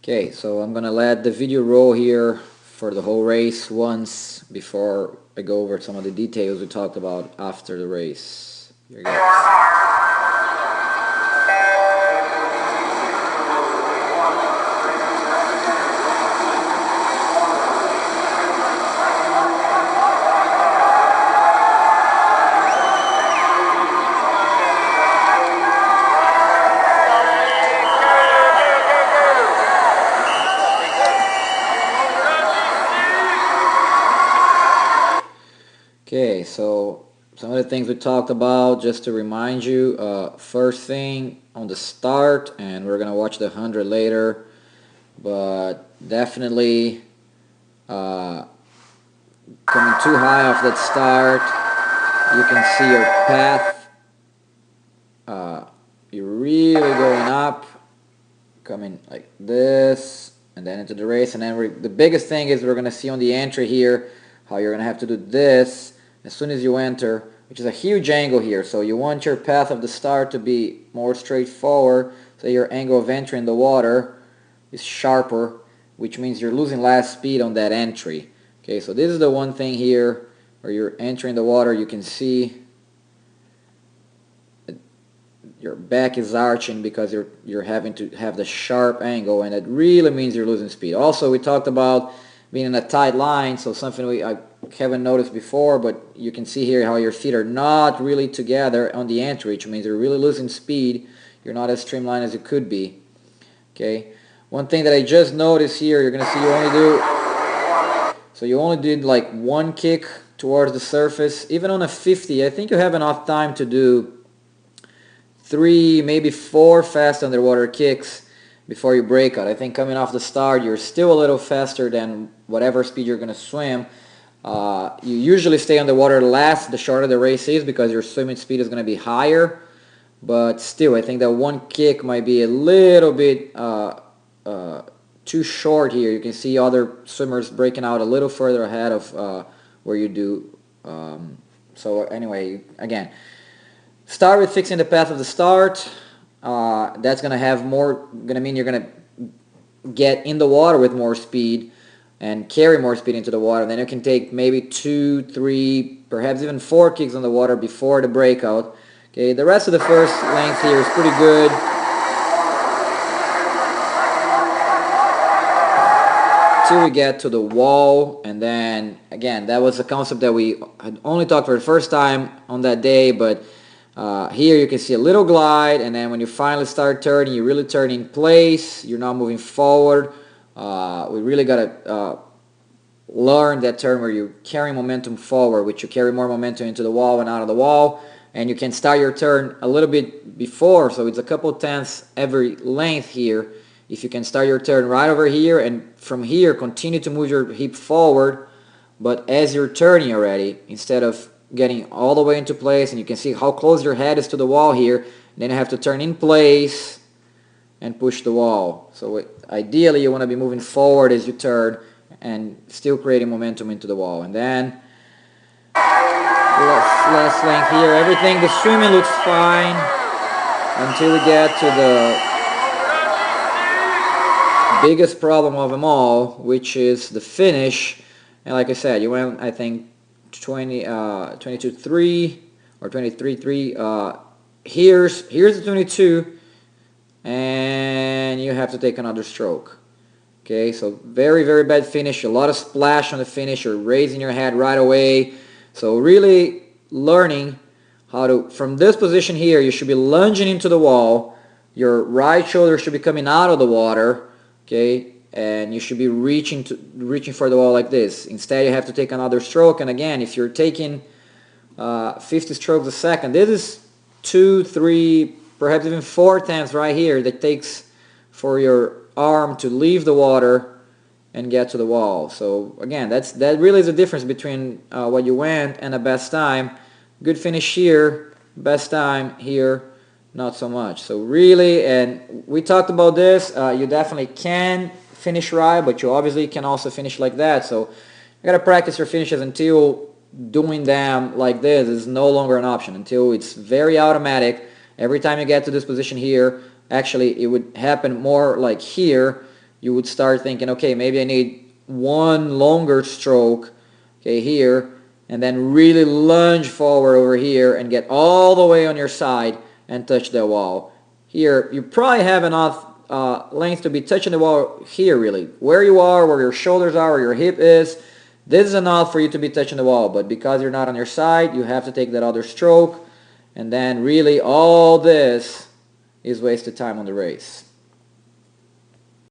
Okay, so I'm gonna let the video roll here for the whole race once before I go over some of the details we talked about after the race. Here goes. Okay, so some of the things we talked about, just to remind you, first thing on the start, and we're gonna watch the 100 later, but definitely uh, coming too high off that start, you can see your path, you're really going up, coming like this, and then into the race, and then the biggest thing is we're gonna see on the entry here, how you're gonna have to do this as soon as you enter, which is a huge angle here. So you want your path of the start to be more straightforward, so your angle of entry in the water is sharper, which means you're losing less speed on that entry. Okay, so this is the one thing here where you're entering the water, you can see your back is arching because you're having to have the sharp angle, and it really means you're losing speed. Also, we talked about being in a tight line, so something I haven't noticed before, but you can see here how your feet are not really together on the entry, which means you're really losing speed. You're not as streamlined as you could be. Okay. One thing that I just noticed here, you're gonna see you only did like one kick towards the surface. Even on a 50, I think you have enough time to do 3, maybe 4 fast underwater kicks before you break out. I think coming off the start, you're still a little faster than whatever speed you're going to swim. You usually stay underwater last the shorter the race is because your swimming speed is going to be higher. But still, I think that one kick might be a little bit too short here. You can see other swimmers breaking out a little further ahead of where you do. So anyway, again, start with fixing the path of the start. That's gonna mean you're gonna get in the water with more speed and carry more speed into the water. Then you can take maybe 2, 3, perhaps even 4 kicks on the water before the breakout. Okay, the rest of the first length here is pretty good. Till we get to the wall, and then again, that was a concept that we had only talked for the first time on that day, but here you can see a little glide, and then when you finally start turning, you really turn in place. You're not moving forward. We really got to learn that turn where you carry momentum forward, which you carry more momentum into the wall and out of the wall, and you can start your turn a little bit before, so it's a couple tenths every length here. If you can start your turn right over here, and from here continue to move your hip forward, but as you're turning already, instead of getting all the way into place, and you can see how close your head is to the wall here, then you have to turn in place and push the wall. So ideally you want to be moving forward as you turn and still creating momentum into the wall. And then last length here, everything, the swimming looks fine until we get to the biggest problem of them all, which is the finish. And like I said, you went, I think, 22.3 or 23.3. Here's the 22, and you have to take another stroke. Okay, so very, very bad finish. A lot of splash on the finish. You're raising your head right away. So really learning how to, from this position here, you should be lunging into the wall. Your right shoulder should be coming out of the water. Okay, and you should be reaching for the wall like this. Instead, you have to take another stroke. And again, if you're taking 50 strokes a second, this is 2, 3, perhaps even 4 times right here that takes for your arm to leave the water and get to the wall. So again, that really is the difference between what you went and the best time. Good finish here, best time here, not so much. So really, and we talked about this, you definitely can finish right, but you obviously can also finish like that. So you gotta practice your finishes until doing them like this is no longer an option, until it's very automatic. Every time you get to this position here, actually it would happen more like here, you would start thinking, okay, maybe I need one longer stroke, okay, here, and then really lunge forward over here and get all the way on your side and touch the wall. Here, you probably have enough length to be touching the wall here, really. Where you are, where your shoulders are, where your hip is, this is enough for you to be touching the wall, but because you're not on your side, you have to take that other stroke, and then really all this is wasted time on the race.